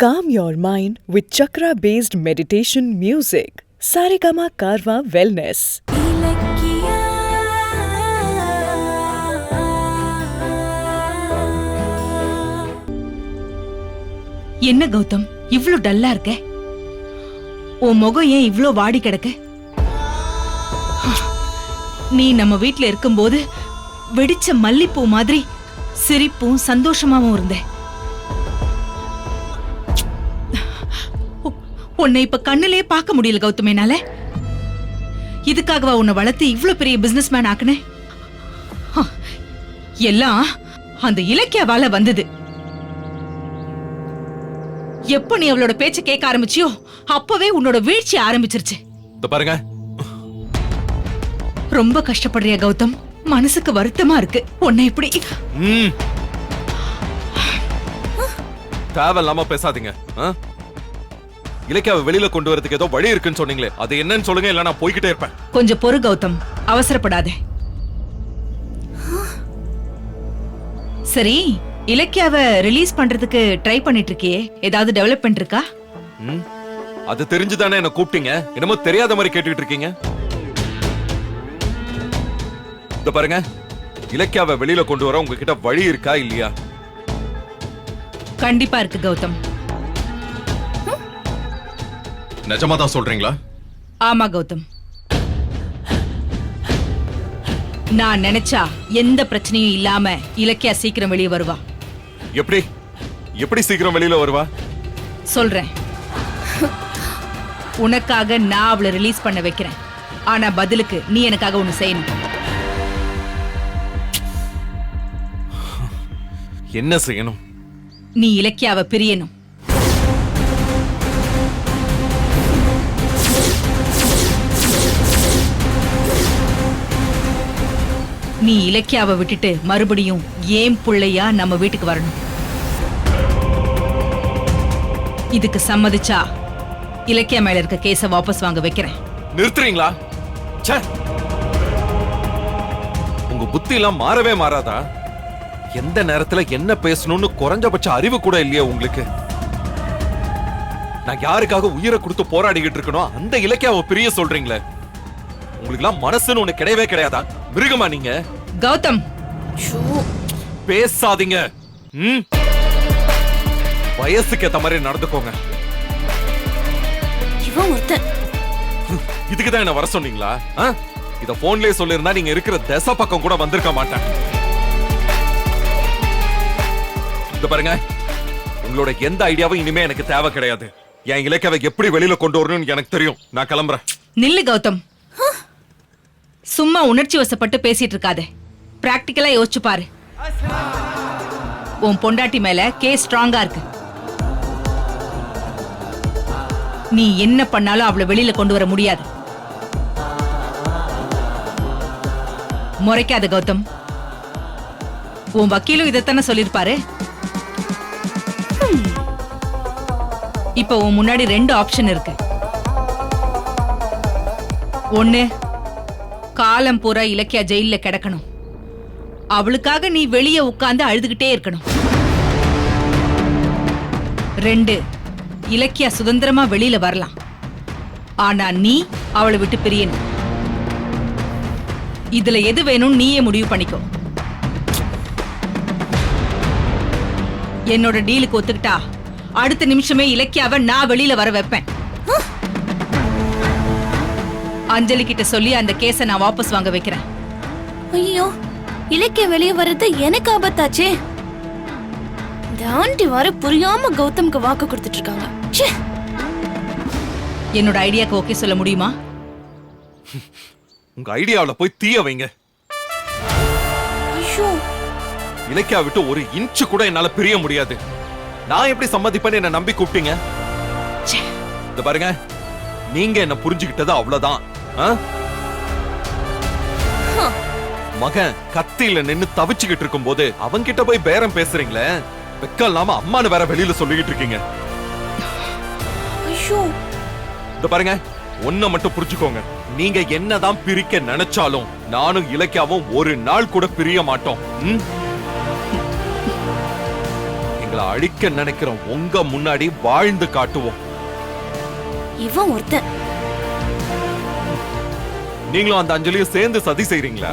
Calm your mind with chakra-based meditation music. Saregama Karwa Wellness. என்ன கௌதம் இவ்ளோ டல்லா இருக்க? உன் முகம் ஏன் இவ்ளோ வாடி கிடக்க? நீ நம்ம வீட்ல இருக்கும்போது வெடிச்ச மல்லிப்பூ மாதிரி சிரிப்பும் சந்தோஷமாவும் இருந்த. உன்னை இப்ப கண்ணிலே பார்க்க முடியல கௌதம் என்னால. இதுக்காகவா உன்னை வளர்த்து இவ்ளோ பெரிய பிசினஸ் மேன் ஆக்குனேன்? எல்லாம் அந்த இலக்கியாவால வந்தது. எப்ப நீ அவளோட பேச்ச கேட்க ஆரம்பிச்சியோ அப்பவே உன்னோட வீழ்ச்சி ஆரம்பிச்சிருச்சு. பாருங்க, ரொம்ப கஷ்டப்படுறியா கௌதம்? மனசுக்கு வருத்தமா இருக்கு. உன்னை இப்படி தேவையில்லாம பேசாதீங்க. இலக்கியாவை வெளியில கொண்டு வரதுக்கு ஏதோ வழி இருக்குன்னு சொன்னீங்களே, அது என்னன்னு சொல்லுங்க, இல்ல நான் போய்கிட்டே இருப்பேன். கொஞ்சம் பொறு கௌதம், அவசரப்படாதே. சரி, இலக்கியாவை ரிலீஸ் பண்றதுக்கு ட்ரை பண்ணிட்டு இருக்கியே, ஏதாவது டெவலப்மெண்ட் இருக்கா? அது தெரிஞ்சுதானே என்ன கூப்பிட்டீங்க? என்னமோ தெரியாத மாதிரி கேட்டுட்டு இருக்கீங்க. இத பாருங்க, இலக்கியாவை வெளியில கொண்டு வர உங்ககிட்ட வழி இருக்கா இல்லையா? கண்டிப்பா இருக்கு கௌதம். நிஜமா தான் சொல்றீங்களா? ஆமா கௌதம், நான் நினைச்சா எந்த பிரச்சனையும் இல்லாம இலக்கியா சீக்கிரம் வெளியே வருவா. எப்படி எப்படி சீக்கிரம் வெளியில வருவா? சொல்றேன். உனக்காக நான் அவளை ரிலீஸ் பண்ண வைக்கிறேன். ஆனா பதிலுக்கு நீ எனக்காக ஒண்ணு செய்யணும். என்ன செய்யணும்? நீ இலக்கியாவை பிரியணும். நீ இலக்கியாவை விட்டுட்டு மறுபடியும் ஏன் புள்ளையா நம்ம வீட்டுக்கு வரணும். இதுக்கு சம்மதிச்சா இலக்கியா மேல இருக்க கேஸ வாபஸ் வாங்க வைக்கிறேன். நிறுத்துறீங்களா? உங்க புத்தி எல்லாம் மாறவே மாறாதா? எந்த நேரத்துல என்ன பேசணும்னு குறைஞ்சபட்ச அறிவு கூட இல்லையா உங்களுக்கு? நான் யாருக்காக உயிரை கொடுத்து போராடிக்கிட்டு இருக்கணும், அந்த இலக்கியாவை பிரிய சொல்றீங்களே. உங்களுக்கு எல்லாம் மனசுன்னு ஒண்ணு கிடையவே கிடையாதா? மிருகமா நீங்க? கௌதம், பேசாதீங்க. வயசுக்கு ஏத்த மாதிரி நடந்துக்கோங்க. இதுக்குதான் என்ன வர சொன்னீங்களா? இத போன்லயே சொல்லிருந்தா நீங்க இருக்கிற திசை பக்கம் கூட வந்திருக்க மாட்டேன். இத பாருங்க, உங்களோட எந்த ஐடியாவும் இனிமே எனக்கு தேவை கிடையாது. என் இலக்கியாவை எப்படி வெளியில கொண்டு வரணும்னு எனக்கு தெரியும். நான் கிளம்புறேன். நில்லு கௌதம், சும்மா உணர்ச்சி வசப்பட்டு பேசிட்டு இருக்காதே. பிராக்டிக்கலா யோசிச்சு பாரு. உன் பொண்டாட்டி மேல கேஸ் ஸ்ட்ராங்கா இருக்கு. நீ என்ன பண்ணாலும் அவளை வெளியில கொண்டு வர முடியாது. முறைக்காத கௌதம். உன் வக்கீலும் இதைத்தானே சொல்லிருப்பாரு. இப்ப உன் முன்னாடி 2 ஆப்ஷன் இருக்கு. ஒண்ணு, காலம் பூரா இலக்கியா ஜெயில கிடக்கணும். அவளுக்காக நீ வெளியே உட்கார்ந்து அழுதுகிட்டே இருக்கணும். 2, இலக்கியா சுதந்திரமா வெளியில வரலாம். ஆனா நீ அவளை விட்டு பிரியணும். இதுல எது வேணும் நீயே முடிவு பண்ணிக்கோ. என்னோட டீலுக்கு ஒத்துக்கிட்டா அடுத்த நிமிஷமே இலக்கியாவை நான் வெளியில வர வைப்பேன். அஞ்சலி கிட்ட சொல்லி அந்த கேஸ நான் வாபஸ் வாங்க வைக்கிறேன். ஐயோ, இலக்கிய வெளியே வர்றது எனக்கு ஆபத்தாச்சே. இந்த ஆண்டி வர புரியாம கௌதம்க்கு வாக்கு கொடுத்துட்டு இருக்காங்க. என்னோட ஐடியாக்கு ஓகே சொல்ல முடியுமா? உங்க ஐடியாவுல போய் தீய வைங்க. ஐயோ, இலக்கியா விட்டு ஒரு இன்ச்சு கூட என்னால பிரிய முடியாது. நான் எப்படி சம்மதிப்பேன்னு என்ன நம்பி கூப்பிட்டீங்க? இத பாருங்க, நீங்க என்ன புரிஞ்சுக்கிட்டது அவ்வளவுதான். மகன் கத்தியில நின்னு தவிச்சுக்கிட்டு இருக்கும் போது அவங்கிட்ட போய் பேரம் பேசுறீங்களே, வெக்கம் இல்லாம அம்மானு வேற வெளியில சொல்லிக்கிட்டு இருக்கீங்க. இத பாருங்க, ஒன்ன மட்டும் புரிஞ்சுக்கோங்க. நீங்க என்னதான் பிரிக்க நினைச்சாலும் நானும் இலக்கியாவும் ஒரு நாள் கூட பிரிய மாட்டோம். எங்களை அழிக்க நினைக்கிற உங்க முன்னாடி வாழ்ந்து காட்டுவோம். இவன் ஒருத்தன். நீங்களும் அந்த அஞ்சலியும் சேர்ந்து சதி செய்றீங்களா?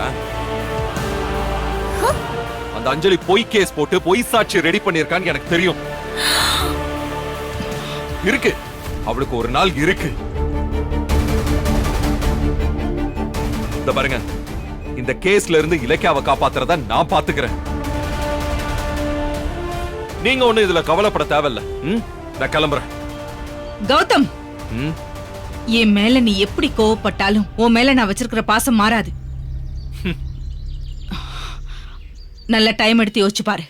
அந்த அஞ்சலி பொய் கேஸ் போட்டு பொய் சாட்சி ரெடி பண்ணிருக்கான்னு எனக்கு தெரியும். இருக்கு, அவளுக்கு ஒரு நாள் இருக்கு. இந்த பாருங்க, இந்த கேஸ்ல இருந்து இலக்கியாவை காப்பாத்துறத நான் பாத்துக்கிறேன். நீங்க ஒண்ணு இதுல கவலைப்பட தேவையில்ல. நான் கிளம்புறேன். கௌதம், என் மேல நீ எப்படி கோவப்பட்டாலும் உன் மேல நான் வச்சிருக்கிற பாசம் மாறாது. நல்ல டைம் எடுத்து யோசிச்சு பாரு.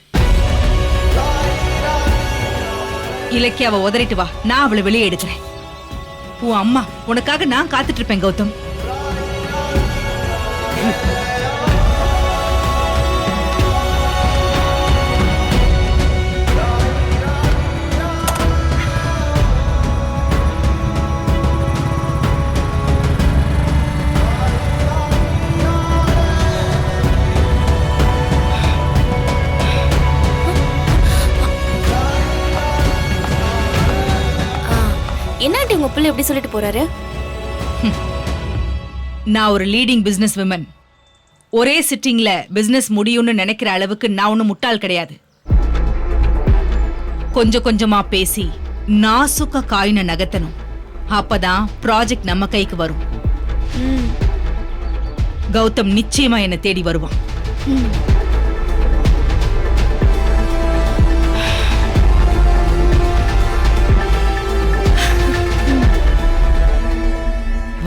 இலக்கியாவை உதறிட்டு வா, நான் அவளை வெளியே எடுக்கிறேன். உன் அம்மா உனக்காக நான் காத்துட்டு இருப்பேன் கௌதம். என்னாட்டி உங்க பிள்ளை எப்படி சொல்லிட்டு போறாரு? நான் ஒரு லீடிங் பிசினஸ் விமன். ஒரே சிட்டிங்ல பிசினஸ் முடியும்னு நினைக்கிற அளவுக்கு நான் ஒன்னும் முட்டாள் கிடையாது. கொஞ்சம் கொஞ்சமா பேசி நாசுக்க காயின நகர்த்தணும். அப்பதான் ப்ராஜெக்ட் நம்ம கைக்கு வரும். கௌதம் நிச்சயமா என்ன தேடி வருவான்.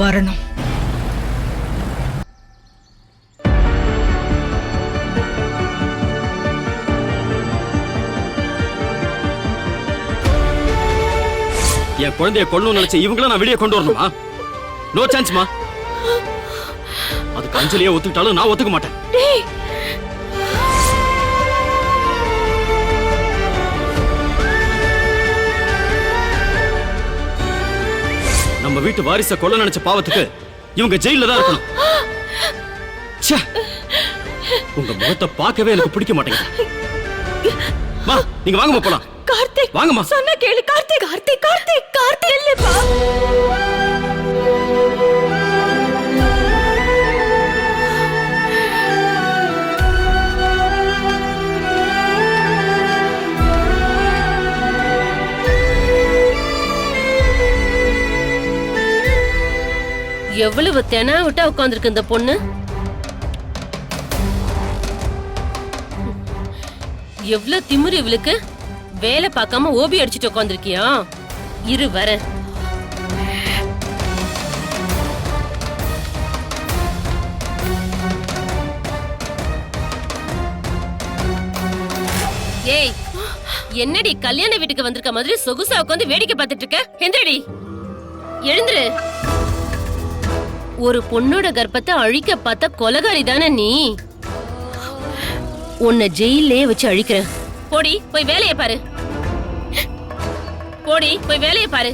வரணும். என் குழந்தைய கொள்ளணும் நினைச்ச இவங்கள நான் வெளியே கொண்டு வரணுமா? நோ சான்ஸ்மா. அதுக்கு அஞ்சலியே ஒத்துக்கிட்டாலும் நான் ஒத்துக்க மாட்டேன். நம்ம வீட்டு வாரிச கொல்ல நினைச்ச பாவத்துக்கு இவங்க ஜெயில தான் இருக்கணும். ச்சே, உங்க முகத்தை பார்க்கவே எனக்கு பிடிக்க மாட்டேங்குது. வா, நீங்க வாங்கம்மா போலாம். கார்த்திக், வாங்கம்மா. சொன்னா கேளு. கார்த்திக், கார்த்திக், கார்த்திக், கார்த்திக் இல்லப்பா. எவ்வளவு தெனா விட்டா உட்கார்ந்துருக்கு இந்த பொண்ணு. எவ்வளவு திமிரு இவளுக்கு. வேலை பார்க்காம ஓபி அடிச்சுட்டு உட்கார்ந்துருக்கியா? இரு வர. ஏய், என்னடி கல்யாண வீட்டுக்கு வந்திருக்க மாதிரி சொகுசா உட்கார்ந்து வேடிக்கை பார்த்துட்டு இருக்க? எந்திரடி, எழுந்துரு. ஒரு பொண்ணோட கர்ப்பத்தை அழிக்க பார்த்த கொலகாரி தானே நீ. உன்னை ஜெயிலே வச்சு அழிக்கிறேன். போடி போய் வேலையை பாரு. போடி போய் வேலையை பாரு.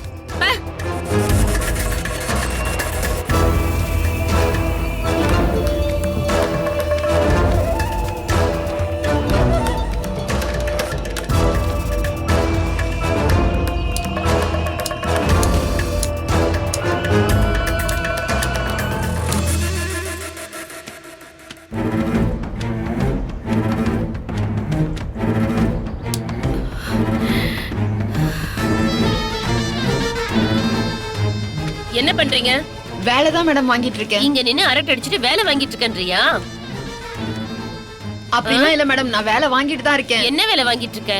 என்ன பண்றீங்க? வேலை தான் மேடம் வாங்கிட்டு இருக்கேன். இங்க நின்னு அரட்டை அடிச்சிட்டு வேலை வாங்கிட்டு இருக்கன்றியா? அப்படிலாம் இல்ல மேடம், நான் வேலை வாங்கிட்டு தான் இருக்கேன். என்ன வேலை வாங்கிட்டு இருக்க?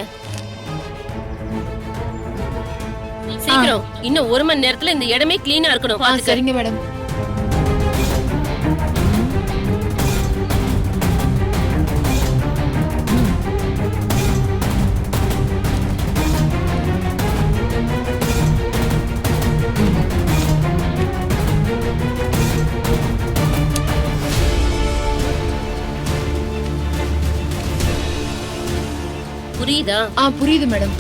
சீக்கிரம், இன்னும் 1 மணி நேரத்துல இந்த இடமே கிளீனா இருக்கணும். சரிங்க மேடம். புரியுதா? புரியுது மேடம்.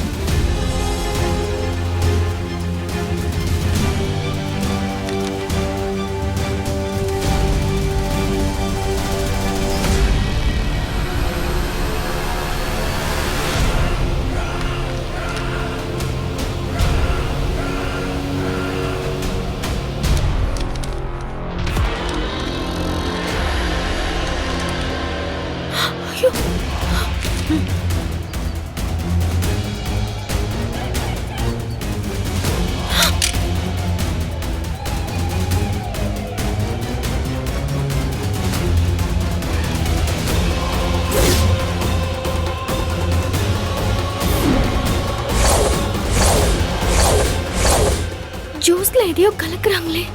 ஜூஸ்ல எதையோ கலக்குறாங்களே,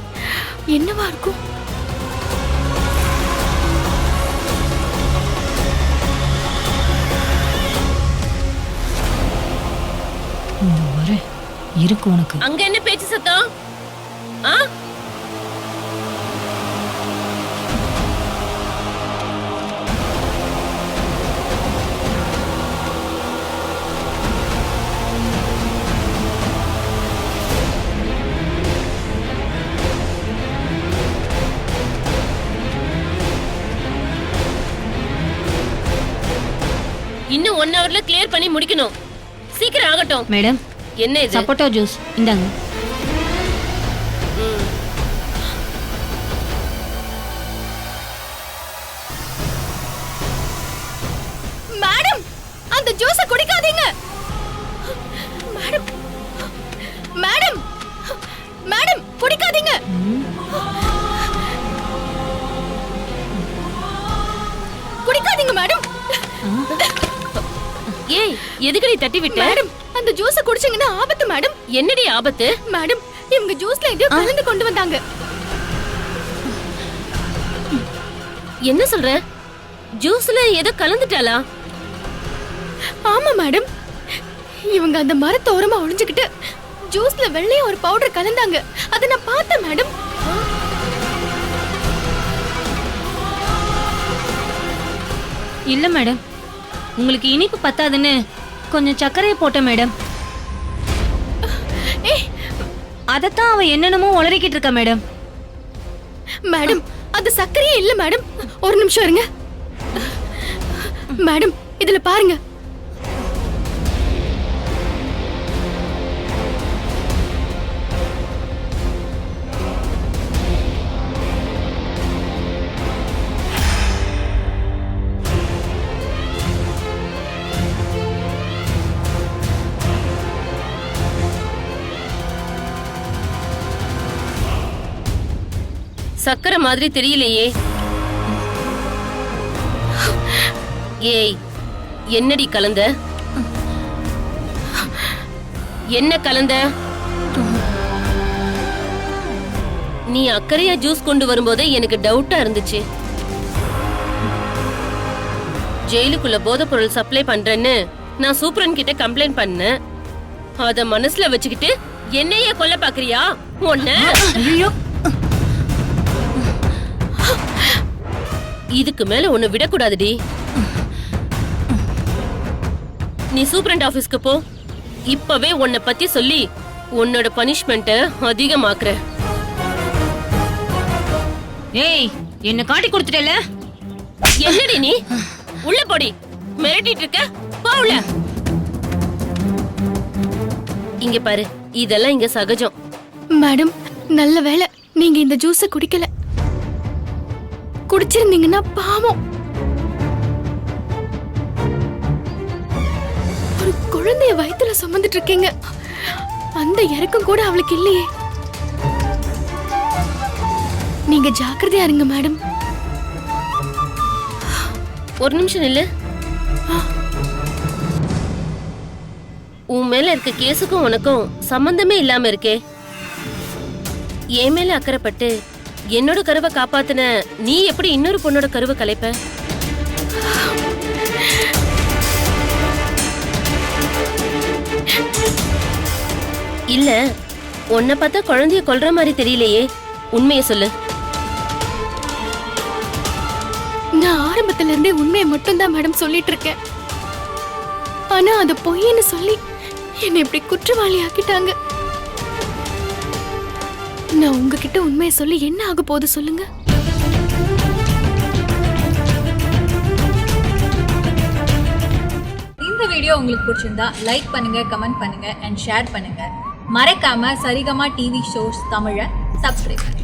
என்னவா இருக்கும்? இருக்கு உனக்கு. அங்க என்ன பேச்சு சத்தம்? ஆ? இன்னும் 1 ஹவர்ல கிளியர் பண்ணி முடிக்கணும். சீக்கிரம் ஆகட்டும். மேடம், என்ன இது? சப்போட்டா ஜூஸ் இந்தாங்க. மேடம், அந்த ஜூஸை குடிக்காதீங்க. மேடம், மேடம், மேடம் குடிக்காதீங்க. குடிக்காதீங்க மேடம். ஏய், எதுக்குடி தட்டி விட்ட? மேடம், அந்த ஜூஸை குடிச்சீங்கன்னா ஆபத்து மேடம். என்னடி ஆபத்து? மேடம், இவங்க ஜூஸ்ல எதையோ கலந்து கொண்டு வந்தாங்க. என்ன சொல்ற? ஜூஸ்ல ஏதோ கலந்துட்டாளா? ஆமா மேடம், இவங்க அந்த மரத்தோரமா ஒளிஞ்சுக்கிட்டு ஜூஸ்ல வெள்ளையா ஒரு பவுடர் கலந்தாங்க. அதை நான் பார்த்தேன் மேடம். இல்ல மேடம், உங்களுக்கு இனிப்பு பத்தாதுன்னு கொஞ்சம் சர்க்கரையை போட்டேன் மேடம். அதத்தான் அவ என்னென்னமோ உளறிக்கிட்டு இருக்கா மேடம். மேடம், அது சர்க்கரையே இல்ல மேடம். ஒரு நிமிஷம் இருங்க மேடம், இதுல பாருங்க. சக்கரை மாதிரி தெரியலையே. ஏய், என்னடி கலந்த? என்ன கலந்த? நீ அக்கறையா ஜூஸ் கொண்டு வரும்போதே எனக்கு டவுட்டா இருந்துச்சு. ஜெயிலுக்குள்ள போதைப் பொருள் சப்ளை பண்றேன்னு நான் சூப்பரன் கிட்ட கம்ப்ளைண்ட் பண்ணேன். அத மனசுல வச்சுக்கிட்டு என்னையே கொல்ல பாக்குறியா? ஒண்ணு இதுக்கு மேல உன்னை விடக்கூடாதுடி. நீ சூப்பரண்ட் ஆபீஸ்க்கு போ. இப்பவே உன்னை பத்தி சொல்லி உன்னோட பனிஷ்மெண்ட்ட அதிகமாக்குற. ஏய், என்ன காட்டி கொடுத்துட்டல. என்னடி நீ? உள்ள போடி. மிரட்டிட்டு இருக்க? போ உள்ள. இங்க பாரு, இதெல்லாம் இங்க சகஜம். மேடம், நல்ல வேளை நீங்க இந்த ஜூஸை குடிக்கல. குடிச்சிருந்தீங்கன்னா பாவம். ஒரு குழந்தைய வயித்துல சுமந்துட்டு இருக்கீங்க. அந்த இறக்கம் கூட அவளுக்கு இல்லையே. நீங்க ஜாக்கிரதையா இருங்க மேடம். ஒரு நிமிஷம் இல்ல. உன் மேல இருக்க கேஸுக்கும் உனக்கும் சம்பந்தமே இல்லாம இருக்கே. என் மேல அக்கறைப்பட்டு என்னோட கருவை காப்பாத்தின நீ எப்படி இன்னொரு பொண்ணோட கருவை கலைப்ப? இல்ல, உன்னை பார்த்தா குழந்தைய கொல்ற மாதிரி தெரியலையே. உண்மையை சொல்லு. நான் ஆரம்பத்துல இருந்தே உண்மையை மட்டும்தான் மேடம் சொல்லிட்டு இருக்கேன். ஆனா அது பொய்ன்னு சொல்லி என்னை இப்படி குற்றவாளி ஆக்கிட்டாங்க. நான் உங்ககிட்ட உண்மையை சொல்லி என்ன ஆக போகுது சொல்லுங்க? இந்த வீடியோ உங்களுக்கு பிடிச்சிருந்தா லைக் பண்ணுங்க, கமெண்ட் பண்ணுங்க அண்ட் ஷேர் பண்ணுங்க. மறக்காம சரிகமா டிவி ஷோஸ் தமிழை சப்ஸ்கிரைப் பண்ணுங்க.